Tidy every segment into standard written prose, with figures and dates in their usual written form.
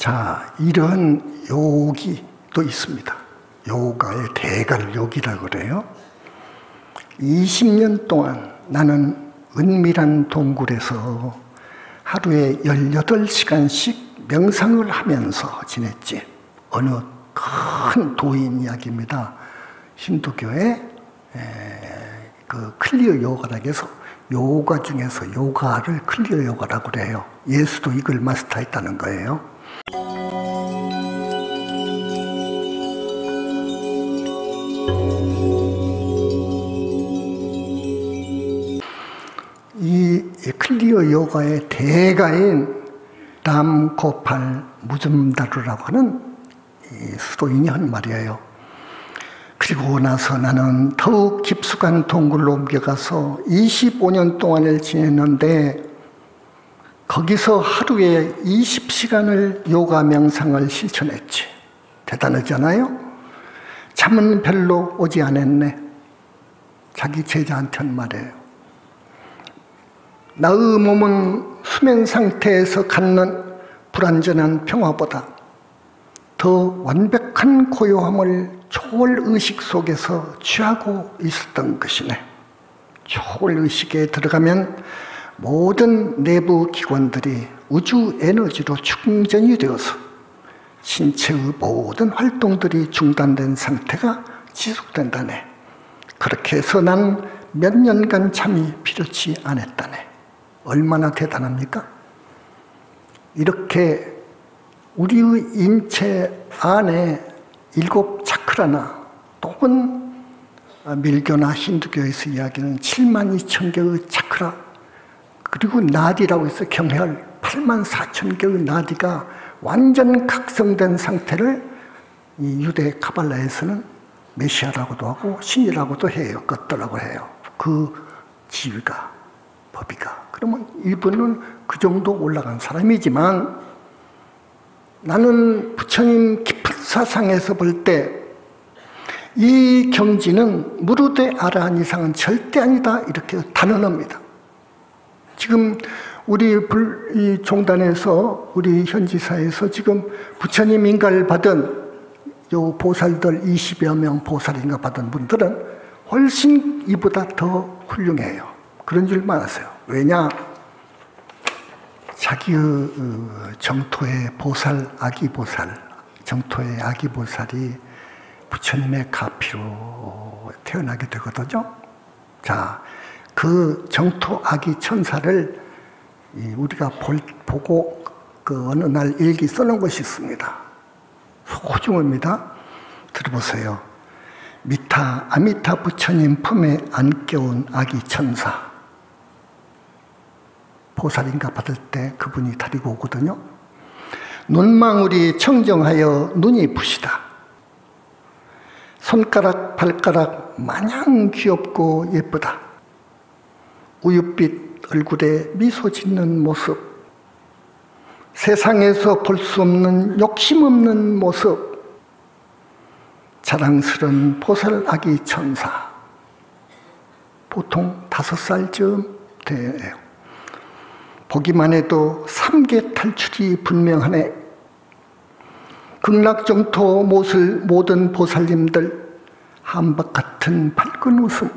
자, 이런 욕이 또 있습니다. 요가의 대갈욕이라고 그래요. 20년 동안 나는 은밀한 동굴에서 하루에 18시간씩 명상을 하면서 지냈지. 어느 큰 도인 이야기입니다. 힌두교의 그 클리어 요가라고 해서 요가 중에서 요가를 클리어 요가라고 그래요. 예수도 이걸 마스터했다는 거예요. 이 클리어 요가의 대가인 람고팔 무즘다루라고 하는 이 수도인이 한 말이에요. 그리고 나서 나는 더욱 깊숙한 동굴로 옮겨가서 25년 동안을 지냈는데 거기서 하루에 20시간을 요가 명상을 실천했지. 대단하잖아요? 잠은 별로 오지 않았네. 자기 제자한테 한 말이에요. 나의 몸은 수면 상태에서 갖는 불완전한 평화보다 더 완벽한 고요함을 초월의식 속에서 취하고 있었던 것이네. 초월의식에 들어가면 모든 내부 기관들이 우주 에너지로 충전이 되어서 신체의 모든 활동들이 중단된 상태가 지속된다네. 그렇게 해서 난 몇 년간 잠이 필요치 않았다네. 얼마나 대단합니까? 이렇게 우리의 인체 안에 7 차크라나 또는 밀교나 힌두교에서 이야기하는 72,000개의 차크라, 그리고 나디라고 해서 경혈 84,000개의 나디가 완전 각성된 상태를 이 유대 카발라에서는 메시아라고도 하고 신이라고도 해요. 껐더라고 해요. 그 지위가, 법이가. 그러면 일부는 그 정도 올라간 사람이지만 나는 부처님 깊은 사상에서 볼 때 이 경지는 무르대 아라한 이상은 절대 아니다, 이렇게 단언합니다. 지금 우리 이 종단에서, 우리 현지사에서 지금 부처님 인가를 받은 요 보살들 20여 명 보살인가 받은 분들은 훨씬 이보다 더 훌륭해요. 그런 줄만 아세요. 왜냐? 자기의 정토의 보살, 아기보살, 정토의 아기보살이 부처님의 가피로 태어나게 되거든요. 자, 그 정토 아기 천사를 우리가 보고 그 어느 날 일기 써놓은 것이 있습니다. 소중합니다. 들어보세요. 미타 아미타 부처님 품에 안겨온 아기 천사. 보살인가 받을 때 그분이 데리고 오거든요. 눈망울이 청정하여 눈이 부시다. 손가락, 발가락 마냥 귀엽고 예쁘다. 우윳빛 얼굴에 미소 짓는 모습. 세상에서 볼 수 없는 욕심 없는 모습. 자랑스러운 보살 아기 천사. 보통 5살쯤 돼요. 보기만 해도 삼계 탈출이 분명하네. 극락정토 모든 보살님들 한박 같은 밝은 웃음.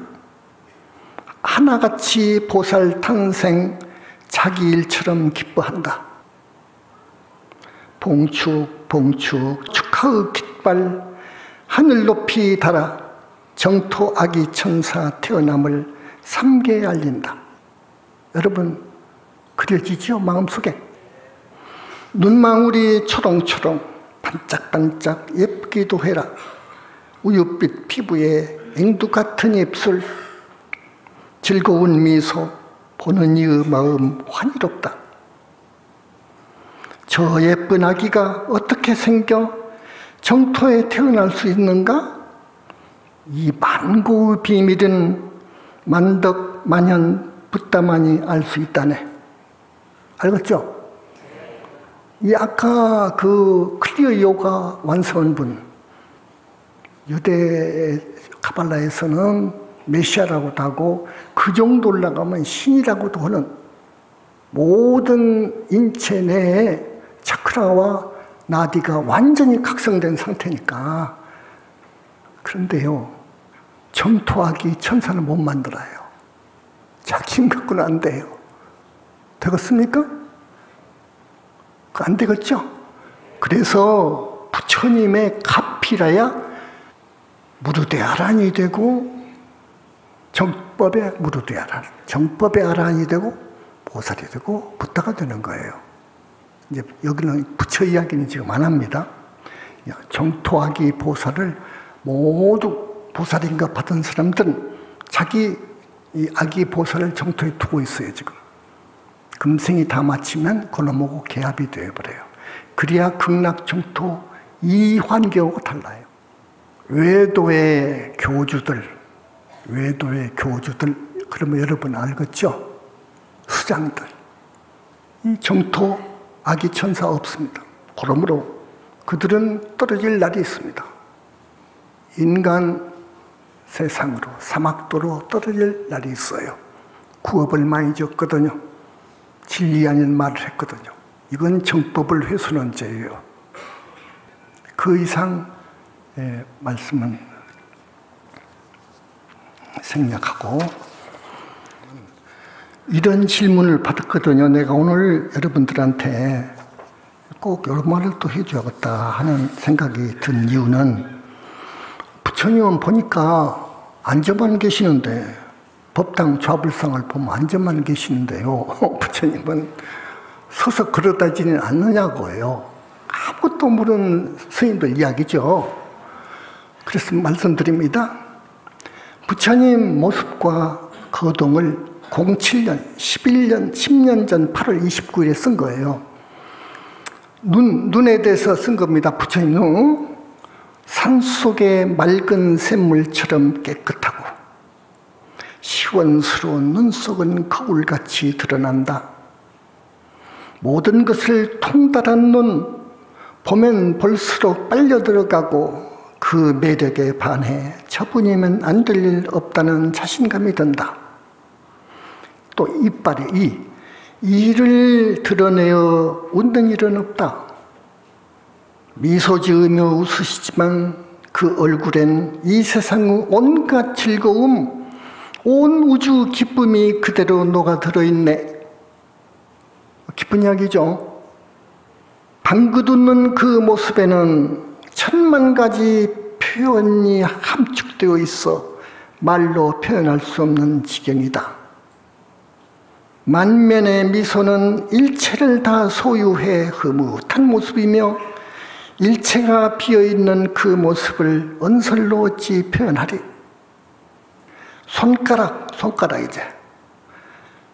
하나같이 보살 탄생 자기 일처럼 기뻐한다. 봉축 봉축 축하의 깃발 하늘 높이 달아 정토 아기 천사 태어남을 삼계에 알린다. 여러분 그려지죠? 마음속에. 눈망울이 초롱초롱 반짝반짝 예쁘기도 해라. 우윳빛 피부에 앵두 같은 입술. 즐거운 미소 보는 이의 마음 환희롭다. 저 예쁜 아기가 어떻게 생겨 정토에 태어날 수 있는가? 이 만고의 비밀은 만덕 만현 붓다만이 알 수 있다네. 알겠죠? 이 아까 그 클리어 요가 완성한 분, 유대 카발라에서는 메시아라고도 하고 그 정도 올라가면 신이라고도 하는 모든 인체 내에 차크라와 나디가 완전히 각성된 상태니까. 그런데요, 정토하기 천사는 못 만들어요. 자기 힘 갖고는 안 돼요. 되겠습니까? 안 되겠죠? 그래서 부처님의 가피라야 무르대 아란이 되고, 정법의 무르대 아란, 정법의 아란이 되고 보살이 되고 부다가 되는 거예요. 이제 여기는 부처 이야기는 지금 안 합니다. 정토아기 보살을 모두 보살인가 받은 사람들은 자기 이 아기 보살을 정토에 두고 있어요, 지금. 금생이 다 마치면 그놈하고 개합이 되어버려요. 그래야 극락정토 이 환경하고 달라요. 외도의 교주들, 그러면 여러분 알겠죠? 수장들. 이 정토 아기 천사 없습니다. 그러므로 그들은 떨어질 날이 있습니다. 인간 세상으로, 사막도로 떨어질 날이 있어요. 구업을 많이 졌거든요. 진리 아닌 말을 했거든요. 이건 정법을 훼손한 죄예요. 그 이상 말씀은 생략하고, 이런 질문을 받았거든요. 내가 오늘 여러분들한테 꼭 이런 말을 또 해줘야겠다 하는 생각이 든 이유는, 부처님은 보니까 앉아만 계시는데, 법당 좌불상을 보면 앉아만 계시는데요, 부처님은 서서 걸어다니지는 않느냐고요. 아무것도 모르는 스님들 이야기죠. 그래서 말씀드립니다. 부처님 모습과 거동을 07년, 11년, 10년 전 8월 29일에 쓴 거예요. 눈에 대해서 쓴 겁니다. 부처님 눈. 산속의 맑은 샘물처럼 깨끗하고 시원스러운 눈 속은 거울같이 드러난다. 모든 것을 통달한 눈, 보면 볼수록 빨려 들어가고 그 매력에 반해 저분이면 안 될 일 없다는 자신감이 든다. 또 이빨에 이를 드러내어 웃는 일은 없다. 미소 지으며 웃으시지만 그 얼굴엔 이 세상의 온갖 즐거움, 온 우주 기쁨이 그대로 녹아들어 있네. 기쁜 이야기죠. 방긋 웃는 그 모습에는 천만 가지 표현이 함축되어 있어 말로 표현할 수 없는 지경이다. 만면의 미소는 일체를 다 소유해 흐뭇한 모습이며 일체가 비어있는 그 모습을 언설로 어찌 표현하리. 손가락 이제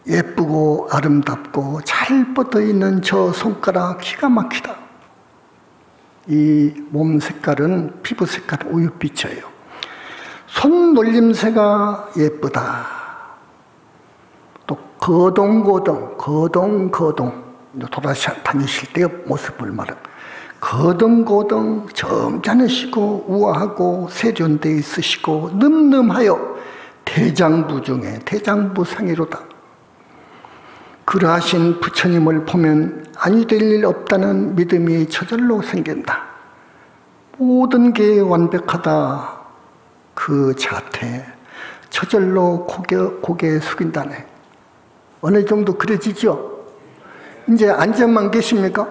예쁘고 아름답고 잘 뻗어있는 저 손가락 기가 막히다. 이 몸 색깔은 피부 색깔 우윳빛이에요. 손 놀림새가 예쁘다. 또 거동거동 돌아다니실 때의 모습을 말은 거동거동 점잖으시고 우아하고 세련되어 있으시고 늠름하여 대장부 중에 대장부상이로다. 그러하신 부처님을 보면 아니 될 일 없다는 믿음이 저절로 생긴다. 모든 게 완벽하다. 그 자태 저절로 고개 숙인다네. 어느 정도 그려지죠? 이제 앉아만 계십니까?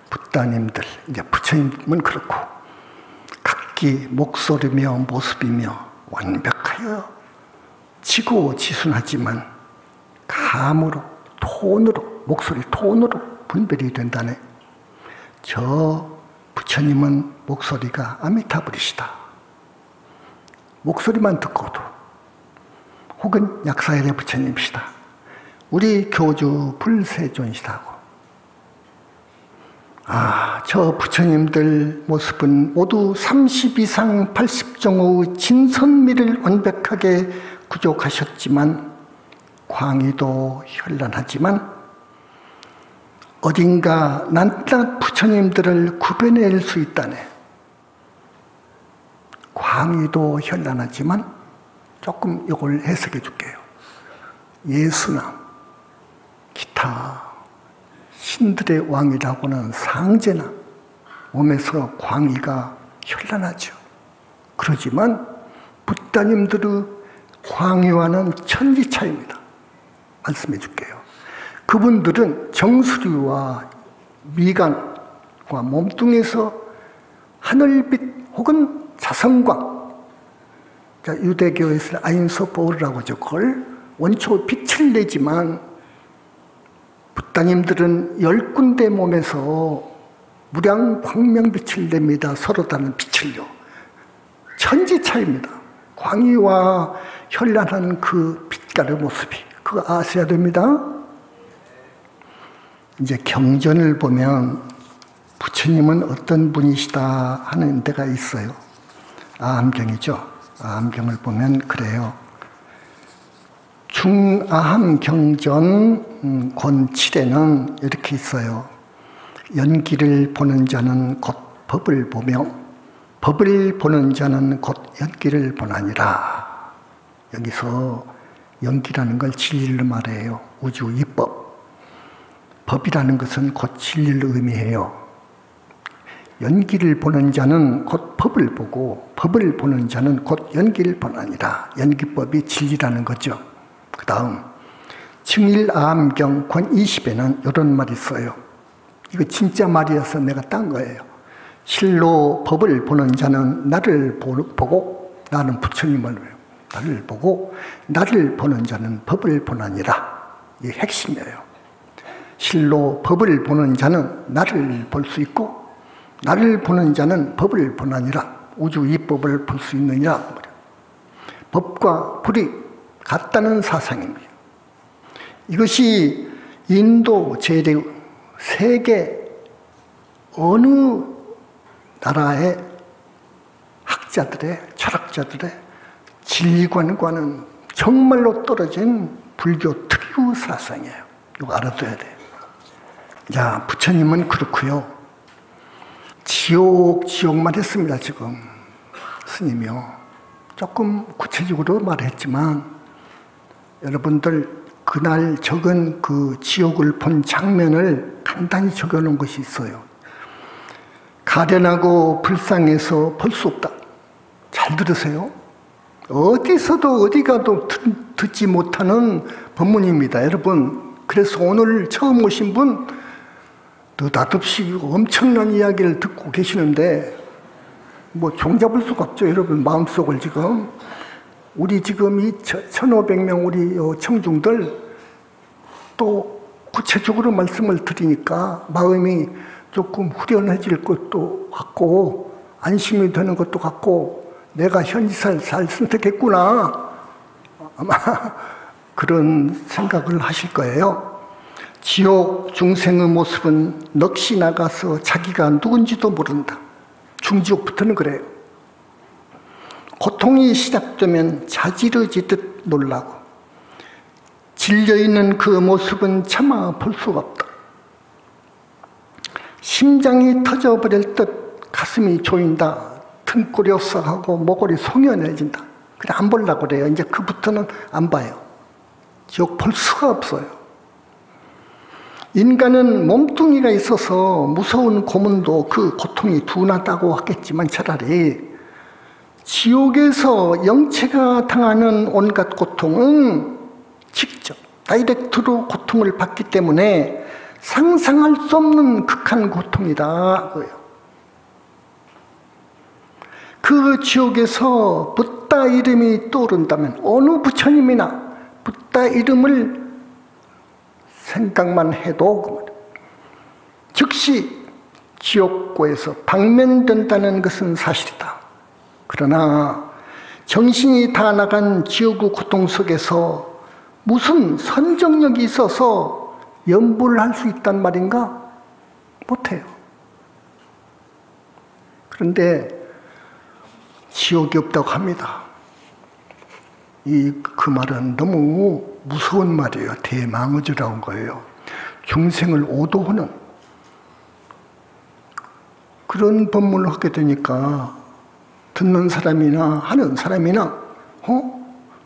부따님들, 이제 부처님은 그렇고 각기 목소리며 모습이며 완벽하여 지고지순하지만 감으로, 톤으로, 목소리 톤으로 분별이 된다네. 저 부처님은 목소리가 아미타불이시다. 목소리만 듣고도, 혹은 약사일의 부처님이시다. 우리 교주 불세존이시다고. 저 부처님들 모습은 모두 30 이상 80종의 진선미를 완벽하게 구족하셨지만 광의도 현란하지만 어딘가 낱낱 부처님들을 구별해낼 수 있다네. 광의도 현란하지만 조금 이걸 해석해 줄게요. 예수나 기타 신들의 왕이라고는 상제나 몸에서 광의가 현란하죠. 그러지만 붓다님들의 광의와는 천지 차이입니다. 말씀해 줄게요. 그분들은 정수리와 미간과 몸뚱이에서 하늘빛 혹은 자성광, 유대교에서는 아인소포르라고 하죠. 그걸 원초 빛을 내지만 붓다님들은 10군데 몸에서 무량 광명빛을 냅니다. 서로 다른 빛을요. 천지 차이입니다. 광의와 현란한 그 빛깔의 모습이, 그거 아셔야 됩니다. 이제 경전을 보면 부처님은 어떤 분이시다 하는 데가 있어요. 아함경이죠. 아함경을 보면 그래요. 중아함경전 권 7에는 이렇게 있어요. 연기를 보는 자는 곧 법을 보며 법을 보는 자는 곧 연기를 보나니라. 여기서 연기라는 걸 진리를 말해요. 우주 이법. 법이라는 것은 곧 진리를 의미해요. 연기를 보는 자는 곧 법을 보고 법을 보는 자는 곧 연기를 보나니라. 연기법이 진리라는 거죠. 그 다음 증일아함경 권 20에는 이런 말이 있어요. 이거 진짜 말이어서 내가 딴 거예요. 실로 법을 보는 자는 나를 보고, 나는 부처님을 나를 보고, 나를 보는 자는 법을 보나니라. 이게 핵심이에요. 실로 법을 보는 자는 나를 볼 수 있고, 나를 보는 자는 법을 보나니라. 우주 이 법을 볼 수 있느니라. 법과 불이 같다는 사상입니다. 이것이 인도, 재래, 세계 어느 나라의 학자들의, 철학자들의 진리관과는 정말로 떨어진 불교 특유 사상이에요. 이거 알아둬야 돼요. 자, 부처님은 그렇고요. 지옥만 했습니다, 지금. 스님이요. 조금 구체적으로 말했지만, 여러분들 그날 적은 그 지옥을 본 장면을 간단히 적어놓은 것이 있어요. 가련하고 불쌍해서 볼 수 없다. 잘 들으세요. 어디서도 어디 가도 듣지 못하는 법문입니다, 여러분. 그래서 오늘 처음 오신 분 느닷없이 엄청난 이야기를 듣고 계시는데 뭐 종잡을 수가 없죠, 여러분. 마음속을 지금. 우리 지금 이 1500명 우리 청중들 또 구체적으로 말씀을 드리니까 마음이 조금 후련해질 것도 같고 안심이 되는 것도 같고 내가 현지사를 잘 선택했구나, 아마 그런 생각을 하실 거예요. 지옥 중생의 모습은 넋이 나가서 자기가 누군지도 모른다. 중지옥부터는 그래요. 고통이 시작되면 자지러지듯 놀라고 질려있는 그 모습은 차마 볼 수가 없다. 심장이 터져버릴 듯 가슴이 조인다. 등골이 오싹하고 목걸이 송연해진다. 그래 안 보려고 그래요. 이제 그부터는 안 봐요. 지옥 볼 수가 없어요. 인간은 몸뚱이가 있어서 무서운 고문도 그 고통이 둔하다고 하겠지만 차라리 지옥에서 영체가 당하는 온갖 고통은 직접 다이렉트로 고통을 받기 때문에 상상할 수 없는 극한 고통이다. 그 지옥에서 붓다 이름이 떠오른다면 어느 부처님이나 붓다 이름을 생각만 해도 즉시 지옥고에서 방면된다는 것은 사실이다. 그러나 정신이 다 나간 지옥의 고통 속에서 무슨 선정력이 있어서 연보를 할 수 있단 말인가? 못해요. 그런데 지옥이 없다고 합니다. 그 말은 너무 무서운 말이에요. 대망어주라는 거예요. 중생을 오도하는 그런 법문을 하게 되니까 듣는 사람이나 하는 사람이나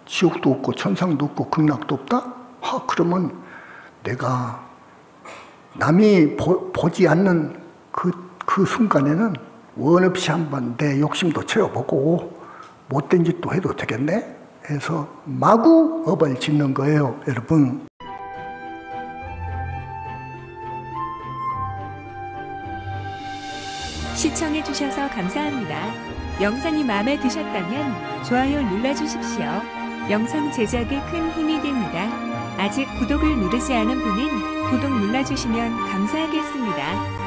지옥도 없고 천상도 없고 극락도 없다? 그러면 내가 남이 보지 않는 그 순간에는 원 없이 한번 내 욕심도 채워보고 못된 짓도 해도 되겠네 해서 마구 업을 짓는 거예요, 여러분. 시청해주셔서 감사합니다. 영상이 마음에 드셨다면 좋아요 눌러주십시오. 영상 제작에 큰 힘이 됩니다. 아직 구독을 누르지 않은 분은 구독 눌러주시면 감사하겠습니다.